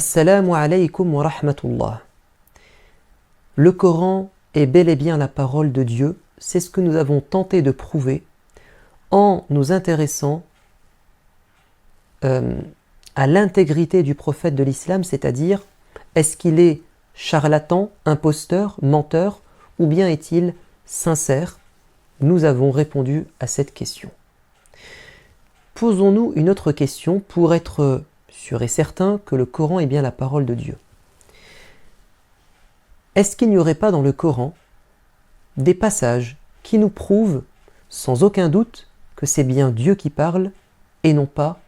Assalamu alaykum wa rahmatullah. Le Coran est bel et bien la parole de Dieu. C'est ce que nous avons tenté de prouver en nous intéressant à l'intégrité du prophète de l'islam, c'est-à-dire est-ce qu'il est charlatan, imposteur, menteur, ou bien est-il sincère? Nous avons répondu à cette question. Posons-nous une autre question pour être sûr et certain que le Coran est bien la parole de Dieu. Est-ce qu'il n'y aurait pas dans le Coran des passages qui nous prouvent sans aucun doute que c'est bien Dieu qui parle et non pas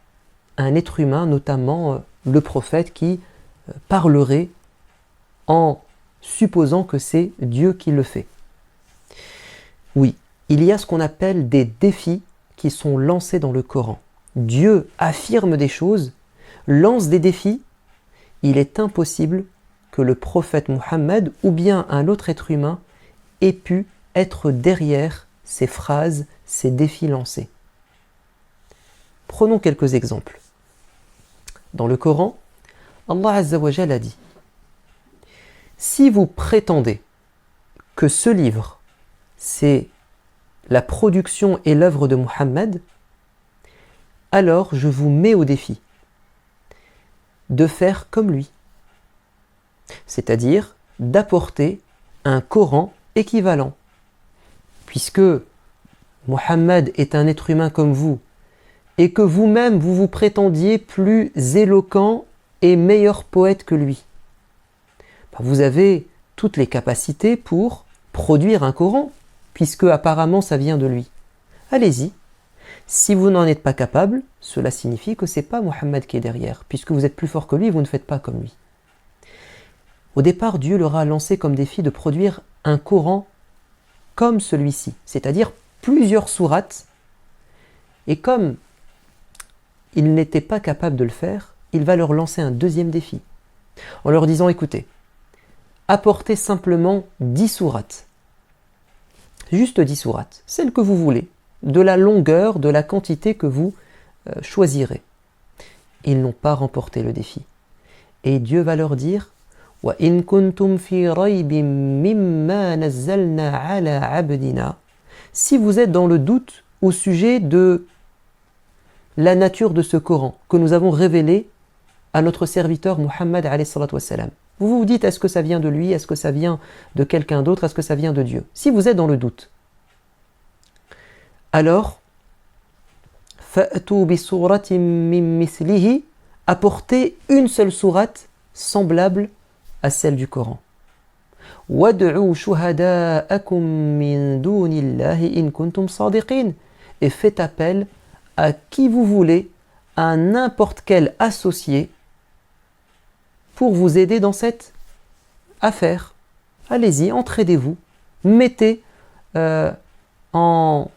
un être humain, notamment le prophète qui parlerait en supposant que c'est Dieu qui le fait? Oui, il y a ce qu'on appelle des défis qui sont lancés dans le Coran. Dieu affirme des choses, lance des défis. Il est impossible que le prophète Mohammed ou bien un autre être humain ait pu être derrière ces phrases, ces défis lancés. Prenons quelques exemples. Dans le Coran, Allah Azza wa Jalla a dit: si vous prétendez que ce livre, c'est la production et l'œuvre de Mohammed, alors je vous mets au défi de faire comme lui, c'est-à-dire d'apporter un Coran équivalent. Puisque Mohammed est un être humain comme vous, et que vous-même vous vous prétendiez plus éloquent et meilleur poète que lui, vous avez toutes les capacités pour produire un Coran, puisque apparemment ça vient de lui. Allez-y. Si vous n'en êtes pas capable, cela signifie que ce n'est pas Mohammed qui est derrière, puisque vous êtes plus fort que lui et vous ne faites pas comme lui. Au départ, Dieu leur a lancé comme défi de produire un Coran comme celui-ci, c'est-à-dire plusieurs sourates, et comme il n'était pas capable de le faire, il va leur lancer un deuxième défi, en leur disant: écoutez, apportez simplement 10 sourates, juste 10 sourates, celles que vous voulez, de la longueur, de la quantité que vous choisirez. Ils n'ont pas remporté le défi. Et Dieu va leur dire: وَإِن كُنْتُمْ فِي رَيْبٍ مِّمَّا نَزَّلْنَا عَلَى عَبْدِنَا. Si vous êtes dans le doute au sujet de la nature de ce Coran que nous avons révélé à notre serviteur Muhammad alayhi salatu wassalam, vous vous dites: est-ce que ça vient de lui, est-ce que ça vient de quelqu'un d'autre, est-ce que ça vient de Dieu? Si vous êtes dans le doute, alors فَأْتُوا بِسُورَةٍ مِّن مِّثْلِهِ, apportez une seule sourate semblable à celle du Coran. وَادْعُوا شُهَدَاءَكُم مِّن دُونِ اللَّهِ إِن كُنتُمْ صَادِقِينَ, et faites appel à qui vous voulez, à n'importe quel associé pour vous aider dans cette affaire. Allez-y, entraidez-vous, mettez en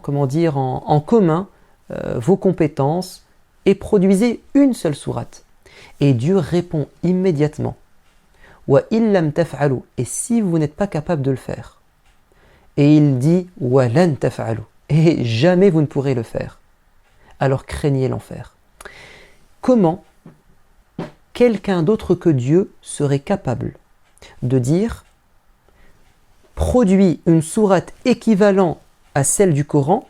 commun vos compétences et produisez une seule sourate. Et Dieu répond immédiatement: wa illam taf'alu, et si vous n'êtes pas capable de le faire. Et il dit: wa lan taf'alu, et jamais vous ne pourrez le faire. Alors craignez l'enfer. Comment quelqu'un d'autre que Dieu serait capable de dire: produis une sourate équivalente à celle du Coran,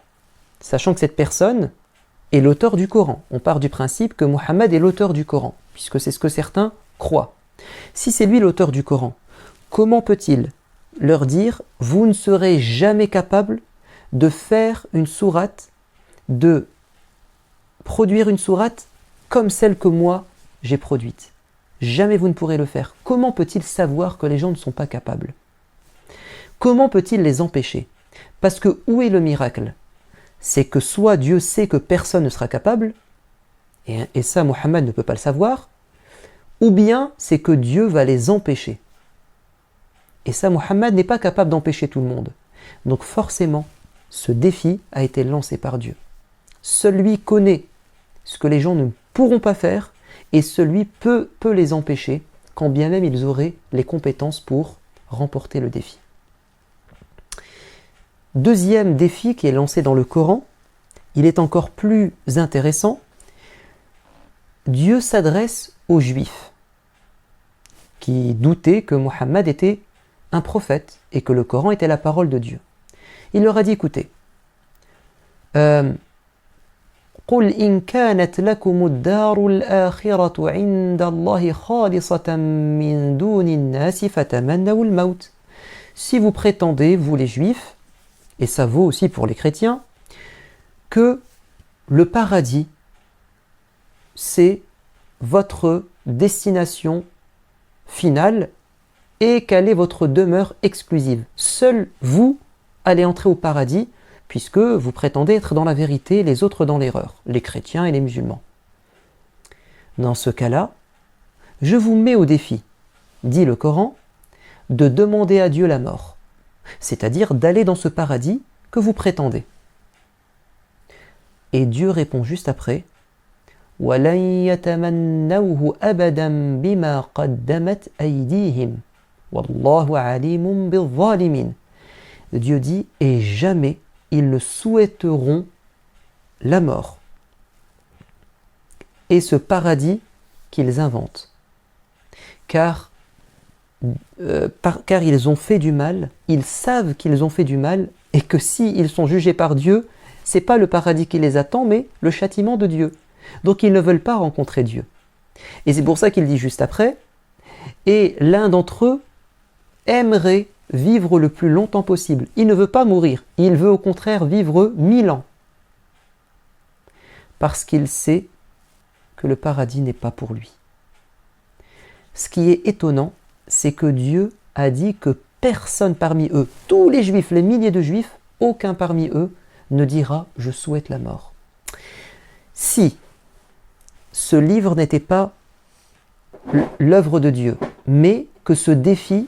sachant que cette personne est l'auteur du Coran? On part du principe que Mohammed est l'auteur du Coran, puisque c'est ce que certains croient. Si c'est lui l'auteur du Coran, comment peut-il leur dire: vous ne serez jamais capable de faire une sourate, de produire une sourate comme celle que moi j'ai produite? Jamais vous ne pourrez le faire. Comment peut-il savoir que les gens ne sont pas capables? Comment peut-il les empêcher? Parce que où est le miracle? C'est que soit Dieu sait que personne ne sera capable, et ça Mohammed ne peut pas le savoir, ou bien c'est que Dieu va les empêcher. Et ça Mohammed n'est pas capable d'empêcher tout le monde. Donc forcément, ce défi a été lancé par Dieu. Celui connaît ce que les gens ne pourront pas faire, et celui peut les empêcher, quand bien même ils auraient les compétences pour remporter le défi. Deuxième défi qui est lancé dans le Coran, il est encore plus intéressant. Dieu s'adresse aux Juifs qui doutaient que Mohammed était un prophète et que le Coran était la parole de Dieu. Il leur a dit, écoutez, قل إن كانت لكم الدار الآخرة عند الله خالصة من دون الناس فتمنوا الموت. Si vous prétendez, vous les Juifs, et ça vaut aussi pour les chrétiens, que le paradis, c'est votre destination finale et quelle est votre demeure exclusive. Seul vous allez entrer au paradis, puisque vous prétendez être dans la vérité, les autres dans l'erreur, les chrétiens et les musulmans. Dans ce cas-là, je vous mets au défi, dit le Coran, de demander à Dieu la mort, c'est-à-dire d'aller dans ce paradis que vous prétendez. Et Dieu répond juste après, وَلَنْ يَتَمَنَّوْهُ أَبَدًا بِمَا قَدَّمَتْ أَيْدِيهِمْ وَاللَّهُ عَلِيمٌ بِالظَّالِمِينَ. Dieu dit, et jamais ils ne souhaiteront la mort et ce paradis qu'ils inventent. Car ils ont fait du mal, ils savent qu'ils ont fait du mal et que s'ils sont jugés par Dieu, c'est pas le paradis qui les attend, mais le châtiment de Dieu. Donc ils ne veulent pas rencontrer Dieu. Et c'est pour ça qu'il dit juste après, et l'un d'entre eux aimerait vivre le plus longtemps possible. Il ne veut pas mourir, il veut au contraire vivre 1000 ans. Parce qu'il sait que le paradis n'est pas pour lui. Ce qui est étonnant, c'est que Dieu a dit que personne parmi eux, tous les juifs, les milliers de juifs, aucun parmi eux ne dira « je souhaite la mort ». Si ce livre n'était pas l'œuvre de Dieu, mais que ce défi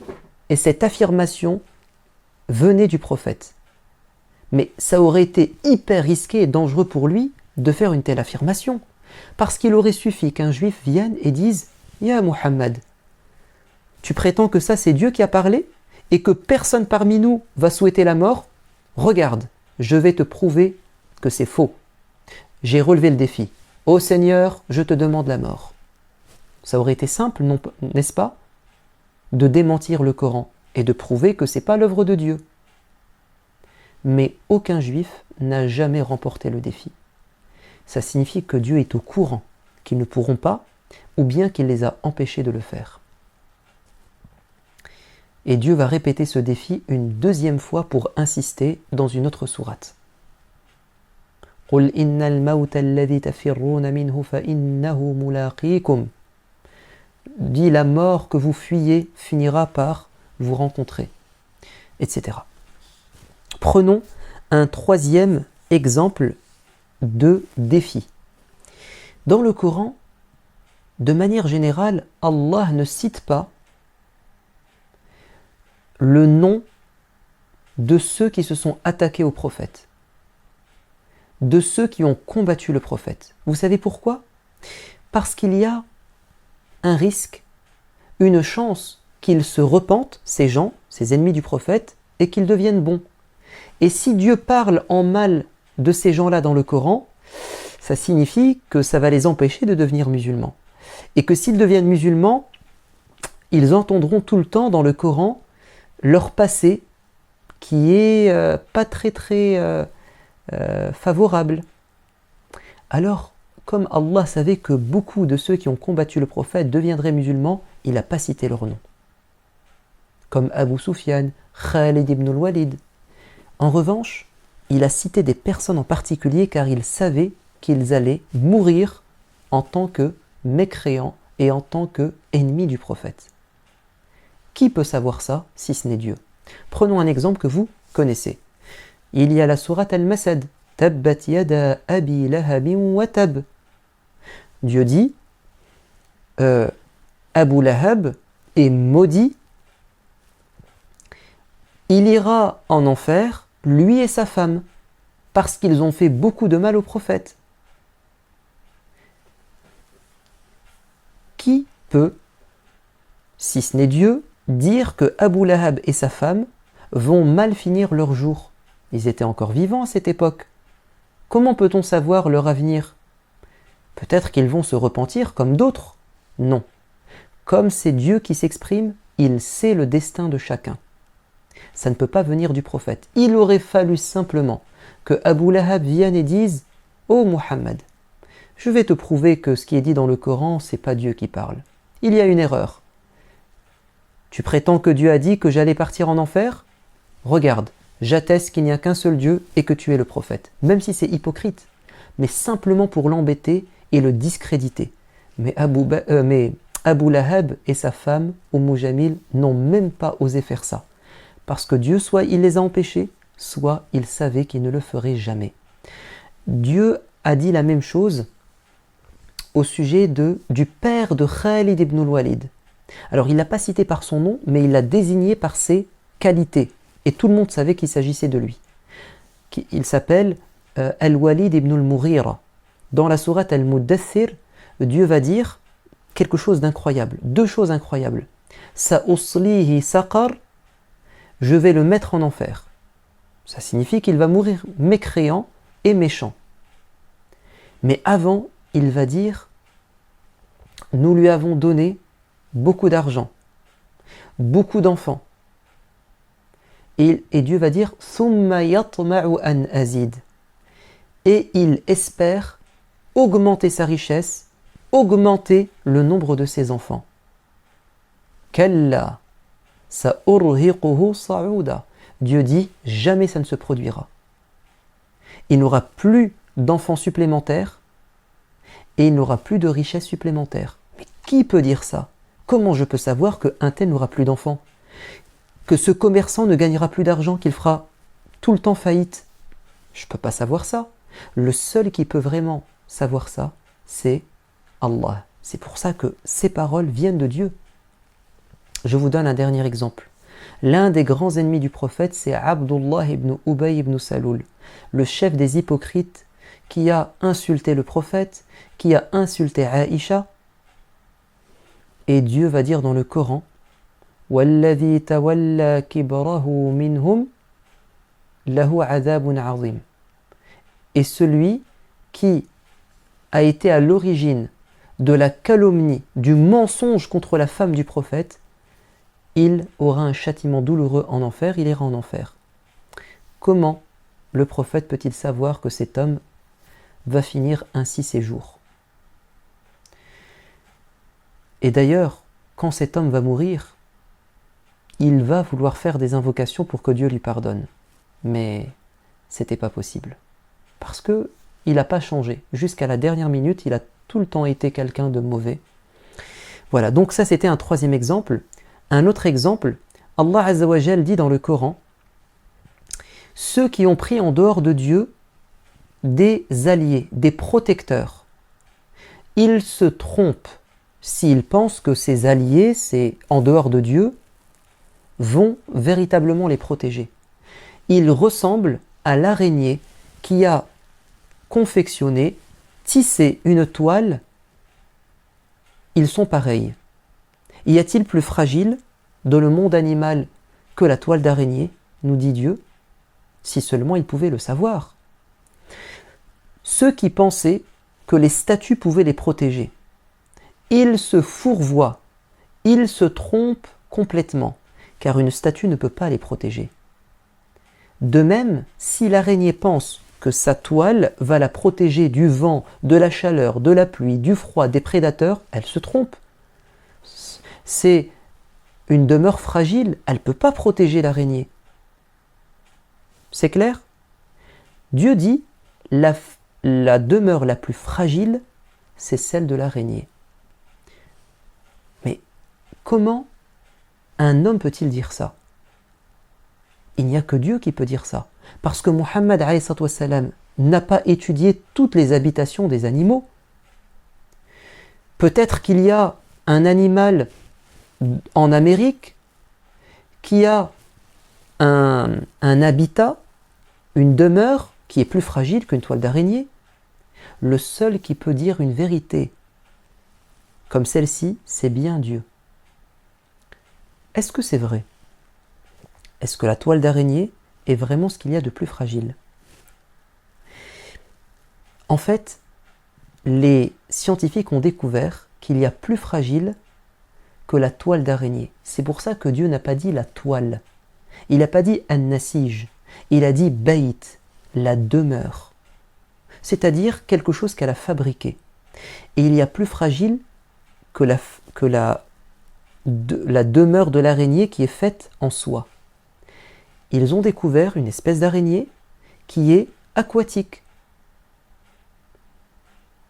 et cette affirmation venaient du prophète. Mais ça aurait été hyper risqué et dangereux pour lui de faire une telle affirmation, parce qu'il aurait suffi qu'un juif vienne et dise « Ya Muhammad, tu prétends que ça c'est Dieu qui a parlé et que personne parmi nous va souhaiter la mort? Regarde, je vais te prouver que c'est faux. J'ai relevé le défi. Ô Seigneur, je te demande la mort. » Ça aurait été simple, n'est-ce pas, de démentir le Coran et de prouver que ce n'est pas l'œuvre de Dieu. Mais aucun juif n'a jamais remporté le défi. Ça signifie que Dieu est au courant qu'ils ne pourront pas, ou bien qu'il les a empêchés de le faire. Et Dieu va répéter ce défi une deuxième fois pour insister dans une autre sourate. قُلْ إِنَّ الْمَوْتَ الَّذِي تَفِرُّونَ مِنْهُ فَإِنَّهُ مُلَاقِيكُمْ. Dit la mort que vous fuyez finira par vous rencontrer, etc. Prenons un troisième exemple de défi. Dans le Coran, de manière générale, Allah ne cite pas le nom de ceux qui se sont attaqués au prophète, de ceux qui ont combattu le prophète. Vous savez pourquoi? Parce qu'il y a un risque, une chance qu'ils se repentent, ces gens, ces ennemis du prophète, et qu'ils deviennent bons. Et si Dieu parle en mal de ces gens-là dans le Coran, ça signifie que ça va les empêcher de devenir musulmans. Et que s'ils deviennent musulmans, ils entendront tout le temps dans le Coran leur passé qui est pas très favorable. Alors, comme Allah savait que beaucoup de ceux qui ont combattu le prophète deviendraient musulmans, il n'a pas cité leur nom. Comme Abu Sufyan, Khalid ibn al-Walid. En revanche, il a cité des personnes en particulier car il savait qu'ils allaient mourir en tant que mécréants et en tant qu'ennemis du prophète. Qui peut savoir ça si ce n'est Dieu? Prenons un exemple que vous connaissez. Il y a la sourate Al-Masad. Tabbat yada abi lahabin wa tab. Dieu dit Abu Lahab est maudit. Il ira en enfer, lui et sa femme, parce qu'ils ont fait beaucoup de mal au prophète. Qui peut, si ce n'est Dieu, dire que Abu Lahab et sa femme vont mal finir leur jour? Ils étaient encore vivants à cette époque. Comment peut-on savoir leur avenir? Peut-être qu'ils vont se repentir comme d'autres. Non. Comme c'est Dieu qui s'exprime, il sait le destin de chacun. Ça ne peut pas venir du prophète. Il aurait fallu simplement que Abu Lahab vienne et dise « Oh Muhammad, je vais te prouver que ce qui est dit dans le Coran, c'est pas Dieu qui parle. Il y a une erreur. Tu prétends que Dieu a dit que j'allais partir en enfer ? Regarde, j'atteste qu'il n'y a qu'un seul Dieu et que tu es le prophète. » Même si c'est hypocrite, mais simplement pour l'embêter et le discréditer. Mais Abu Lahab et sa femme, Jamil, n'ont même pas osé faire ça. Parce que Dieu, soit il les a empêchés, soit il savait qu'il ne le ferait jamais. Dieu a dit la même chose au sujet du père de Khalid ibn al-Walid. Alors il ne l'a pas cité par son nom, mais il l'a désigné par ses qualités. Et tout le monde savait qu'il s'agissait de lui. Il s'appelle Al-Walid ibn al-Mughira. Dans la sourate Al-Muddathir, Dieu va dire quelque chose d'incroyable, deux choses incroyables. Sa'uslihi saqar, je vais le mettre en enfer. Ça signifie qu'il va mourir mécréant et méchant. Mais avant, il va dire, nous lui avons donné beaucoup d'argent, beaucoup d'enfants. Et Dieu va dire, Thumma yatma'u an azid. Et il espère augmenter sa richesse, augmenter le nombre de ses enfants. Kalla sa'urhiquhu sa'uda. Dieu dit, jamais ça ne se produira. Il n'aura plus d'enfants supplémentaires et il n'aura plus de richesses supplémentaires. Mais qui peut dire ça? Comment je peux savoir qu'un tel n'aura plus d'enfants? Que ce commerçant ne gagnera plus d'argent, qu'il fera tout le temps faillite? Je ne peux pas savoir ça. Le seul qui peut vraiment savoir ça, c'est Allah. C'est pour ça que ces paroles viennent de Dieu. Je vous donne un dernier exemple. L'un des grands ennemis du prophète, c'est Abdullah ibn Ubay ibn Salul, le chef des hypocrites qui a insulté le prophète, qui a insulté Aïcha. Et Dieu va dire dans le Coran, وَالَّذِي تَوَلَّى كِبْرَهُ مِنْهُمْ لَهُ عَذَابٌ عَظِيمٌ. Et celui qui a été à l'origine de la calomnie, du mensonge contre la femme du prophète, il aura un châtiment douloureux en enfer, il ira en enfer. Comment le prophète peut-il savoir que cet homme va finir ainsi ses jours? Et d'ailleurs, quand cet homme va mourir, il va vouloir faire des invocations pour que Dieu lui pardonne. Mais c'était pas possible. Parce que il n'a pas changé. Jusqu'à la dernière minute, il a tout le temps été quelqu'un de mauvais. Voilà, donc ça c'était un troisième exemple. Un autre exemple, Allah Azza wa Jal dit dans le Coran, ceux qui ont pris en dehors de Dieu des alliés, des protecteurs, ils se trompent s'ils pensent que ces alliés, c'est en dehors de Dieu, vont véritablement les protéger. Ils ressemblent à l'araignée qui a confectionné, tissé une toile. Ils sont pareils. Y a-t-il plus fragile dans le monde animal que la toile d'araignée, nous dit Dieu, si seulement ils pouvaient le savoir. Ceux qui pensaient que les statues pouvaient les protéger, ils se fourvoient, ils se trompent complètement, car une statue ne peut pas les protéger. De même, si l'araignée pense que sa toile va la protéger du vent, de la chaleur, de la pluie, du froid, des prédateurs, elle se trompe. C'est une demeure fragile, elle ne peut pas protéger l'araignée. C'est clair? Dieu dit, la demeure la plus fragile, c'est celle de l'araignée. Mais comment un homme peut-il dire ça? Il n'y a que Dieu qui peut dire ça. Parce que Muhammad n'a pas étudié toutes les habitations des animaux. Peut-être qu'il y a un animal en Amérique qui a un habitat, une demeure qui est plus fragile qu'une toile d'araignée. Le seul qui peut dire une vérité comme celle-ci, c'est bien Dieu. Est-ce que c'est vrai? Est-ce que la toile d'araignée est vraiment ce qu'il y a de plus fragile? En fait, les scientifiques ont découvert qu'il y a plus fragile que la toile d'araignée. C'est pour ça que Dieu n'a pas dit la toile. Il n'a pas dit an-nasij. Il a dit bayt, la demeure. C'est-à-dire quelque chose qu'elle a fabriqué. Et il y a plus fragile que la demeure de l'araignée qui est faite en soie. Ils ont découvert une espèce d'araignée qui est aquatique.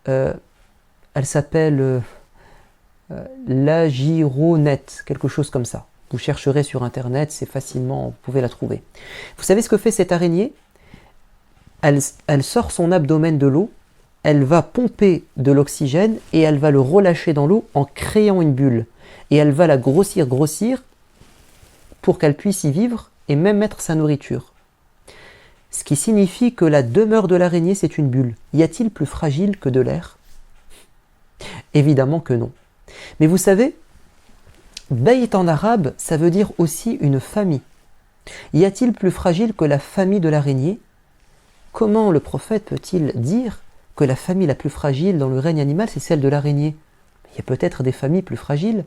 Elle s'appelle l'agironette, quelque chose comme ça. Vous chercherez sur internet, c'est facilement, vous pouvez la trouver. Vous savez ce que fait cette araignée ? Elle sort son abdomen de l'eau, elle va pomper de l'oxygène et elle va le relâcher dans l'eau en créant une bulle. Et elle va la grossir pour qu'elle puisse y vivre et même mettre sa nourriture. Ce qui signifie que la demeure de l'araignée, c'est une bulle. Y a-t-il plus fragile que de l'air ? Évidemment que non. Mais vous savez, bayt en arabe, ça veut dire aussi une famille. Y a-t-il plus fragile que la famille de l'araignée ? Comment le prophète peut-il dire que la famille la plus fragile dans le règne animal, c'est celle de l'araignée ? Il y a peut-être des familles plus fragiles ?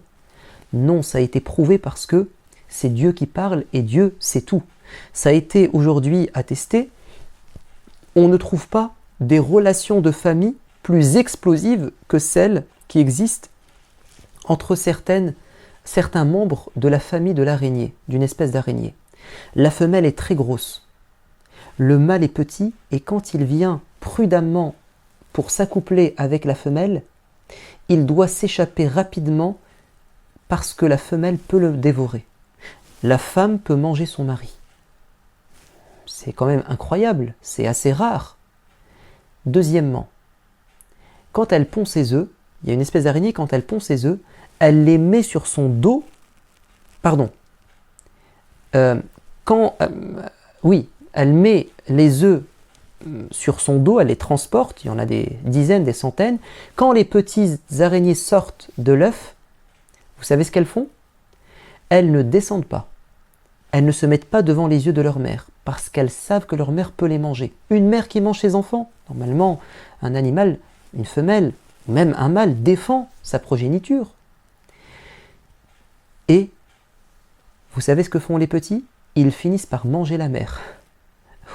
Non, ça a été prouvé parce que c'est Dieu qui parle et Dieu sait tout. Ça a été aujourd'hui attesté. On ne trouve pas des relations de famille plus explosives que celles qui existent entre certains membres de la famille de l'araignée, d'une espèce d'araignée. La femelle est très grosse. Le mâle est petit et quand il vient prudemment pour s'accoupler avec la femelle, il doit s'échapper rapidement parce que la femelle peut le dévorer. La femme peut manger son mari. C'est quand même incroyable, c'est assez rare. Deuxièmement, quand elle pond ses œufs, il y a une espèce d'araignée, quand elle pond ses œufs, elle les met sur son dos. Elle met les œufs sur son dos, elle les transporte, il y en a des dizaines, des centaines. Quand les petites araignées sortent de l'œuf, vous savez ce qu'elles font ? Elles ne descendent pas. Elles ne se mettent pas devant les yeux de leur mère, parce qu'elles savent que leur mère peut les manger. Une mère qui mange ses enfants, normalement, un animal, une femelle, même un mâle défend sa progéniture. Et vous savez ce que font les petits ? Ils finissent par manger la mère.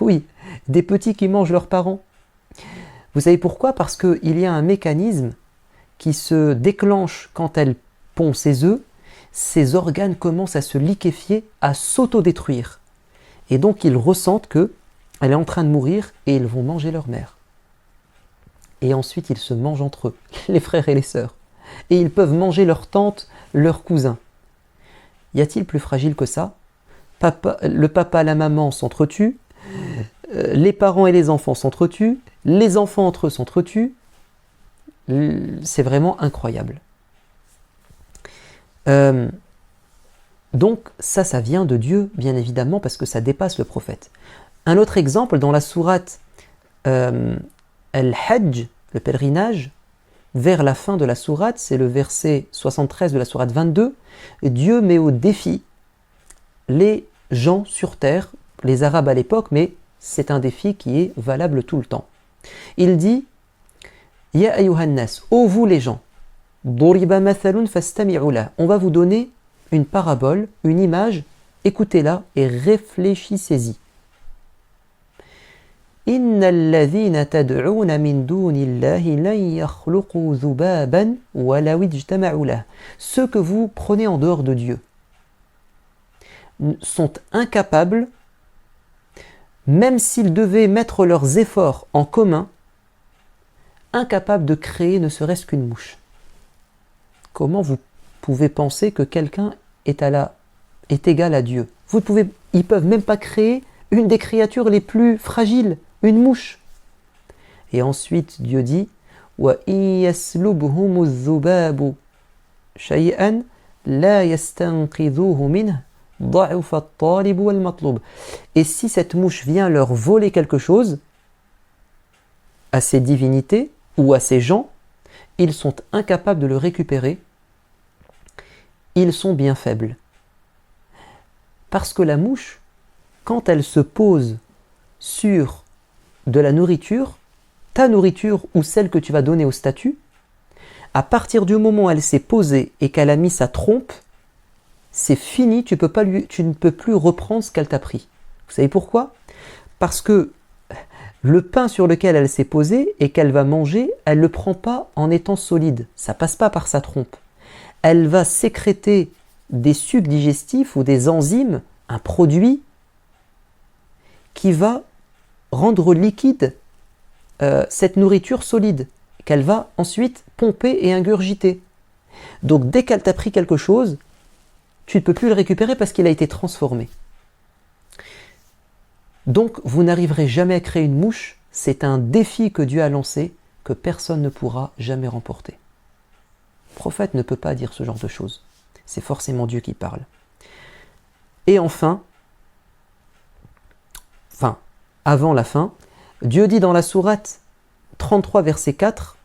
Oui, des petits qui mangent leurs parents. Vous savez pourquoi ? Parce qu'il y a un mécanisme qui se déclenche quand elle pond ses œufs. Ses organes commencent à se liquéfier, à s'autodétruire. Et donc ils ressentent qu'elle est en train de mourir et ils vont manger leur mère. Et ensuite ils se mangent entre eux, les frères et les sœurs. Et ils peuvent manger leur tante, leurs cousins. Y a-t-il plus fragile que ça ? Le papa, la maman s'entretuent, les parents et les enfants s'entretuent, les enfants entre eux s'entretuent. C'est vraiment incroyable. Donc ça vient de Dieu, bien évidemment, parce que ça dépasse le prophète. Un autre exemple, dans la sourate Al-Hajj, le pèlerinage, vers la fin de la sourate, c'est le verset 73 de la sourate 22, Dieu met au défi les gens sur terre, les Arabes à l'époque, mais c'est un défi qui est valable tout le temps. Il dit « Ya ayyuhan nas, ô vous les gens, duriba mathalun fastami'u lah » on va vous donner une parabole, une image, écoutez-la et réfléchissez-y. إن الذين تدعون من دون الله لن يخلقوا ذبابا ولو اجتمعوا له. Ceux que vous prenez en dehors de Dieu sont incapables, même s'ils devaient mettre leurs efforts en commun, incapables de créer ne serait-ce qu'une mouche. Comment vous pouvez penser que quelqu'un est égal à Dieu ? Ils peuvent même pas créer une des créatures les plus fragiles, une mouche. Et ensuite Dieu dit وَإِن يَسْلُبْهُمُ الذُّبَابُ شَيْئًا لَا يَسْتَنْقِذُوهُ مِنْهُ ضَعُفَ الطَّالِبُ وَالْمَطْلُوبُ. Et si cette mouche vient leur voler quelque chose, à ces divinités ou à ces gens, ils sont incapables de le récupérer. Ils sont bien faibles. Parce que la mouche, quand elle se pose sur de la nourriture, ta nourriture ou celle que tu vas donner au statut, à partir du moment où elle s'est posée et qu'elle a mis sa trompe, c'est fini, tu ne peux plus reprendre ce qu'elle t'a pris. Vous savez pourquoi? Parce que le pain sur lequel elle s'est posée et qu'elle va manger, elle ne le prend pas en étant solide. Ça ne passe pas par sa trompe. Elle va sécréter des sucs digestifs ou des enzymes, un produit qui va rendre liquide cette nourriture solide, qu'elle va ensuite pomper et ingurgiter. Donc dès qu'elle t'a pris quelque chose, tu ne peux plus le récupérer parce qu'il a été transformé. Donc vous n'arriverez jamais à créer une mouche, c'est un défi que Dieu a lancé, que personne ne pourra jamais remporter. Le prophète ne peut pas dire ce genre de choses. C'est forcément Dieu qui parle. Et enfin, avant la fin, Dieu dit dans la sourate 33 verset 4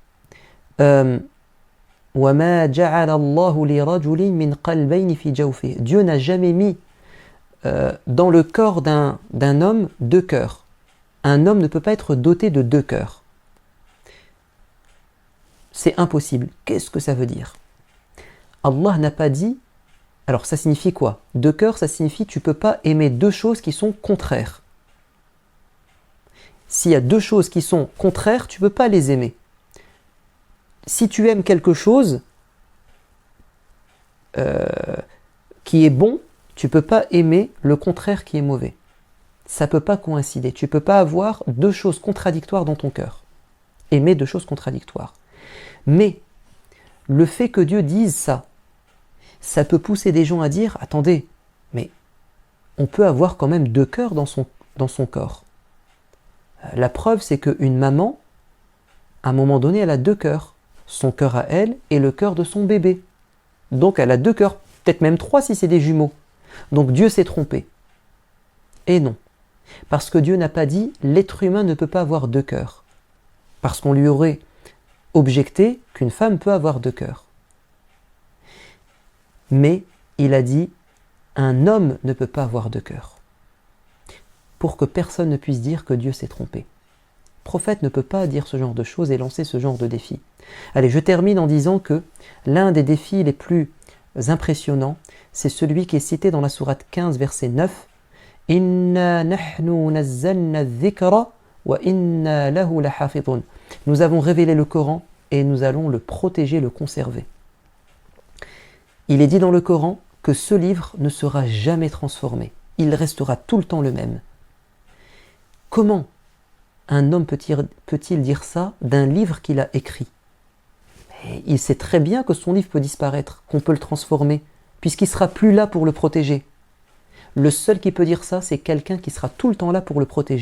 وَمَا جَعَلَ اللَّهُ لِرَجُلٍ مِّنْ قَلْبَيْنِ فِي جَوْفِهِ. Dieu n'a jamais mis dans le corps d'un homme 2 cœurs. Un homme ne peut pas être doté de 2 cœurs. C'est impossible. Qu'est-ce que ça veut dire? Allah n'a pas dit... Alors ça signifie quoi? 2 cœurs, ça signifie tu ne peux pas aimer 2 choses qui sont contraires. S'il y a 2 choses qui sont contraires, tu ne peux pas les aimer. Si tu aimes quelque chose qui est bon, tu ne peux pas aimer le contraire qui est mauvais. Ça ne peut pas coïncider. Tu ne peux pas avoir 2 choses contradictoires dans ton cœur. Aimer 2 choses contradictoires. Mais le fait que Dieu dise ça, ça peut pousser des gens à dire « Attendez, mais on peut avoir quand même 2 cœurs dans son corps. » La preuve, c'est qu'une maman, à un moment donné, elle a 2 cœurs. Son cœur à elle et le cœur de son bébé. Donc elle a 2 cœurs, peut-être même 3 si c'est des jumeaux. Donc Dieu s'est trompé. Et non. Parce que Dieu n'a pas dit « l'être humain ne peut pas avoir 2 cœurs ». Parce qu'on lui aurait objecté qu'une femme peut avoir 2 cœurs. Mais il a dit « un homme ne peut pas avoir 2 cœurs ». Pour que personne ne puisse dire que Dieu s'est trompé. Le prophète ne peut pas dire ce genre de choses et lancer ce genre de défi. Allez, je termine en disant que l'un des défis les plus impressionnants, c'est celui qui est cité dans la sourate 15, verset 9. « Inna nahnu nazzalna dhikra wa inna lahu lahafidun » Nous avons révélé le Coran et nous allons le protéger, le conserver. Il est dit dans le Coran que ce livre ne sera jamais transformé. Il restera tout le temps le même. Comment un homme peut-il dire ça d'un livre qu'il a écrit? Et il sait très bien que son livre peut disparaître, qu'on peut le transformer, puisqu'il ne sera plus là pour le protéger. Le seul qui peut dire ça, c'est quelqu'un qui sera tout le temps là pour le protéger.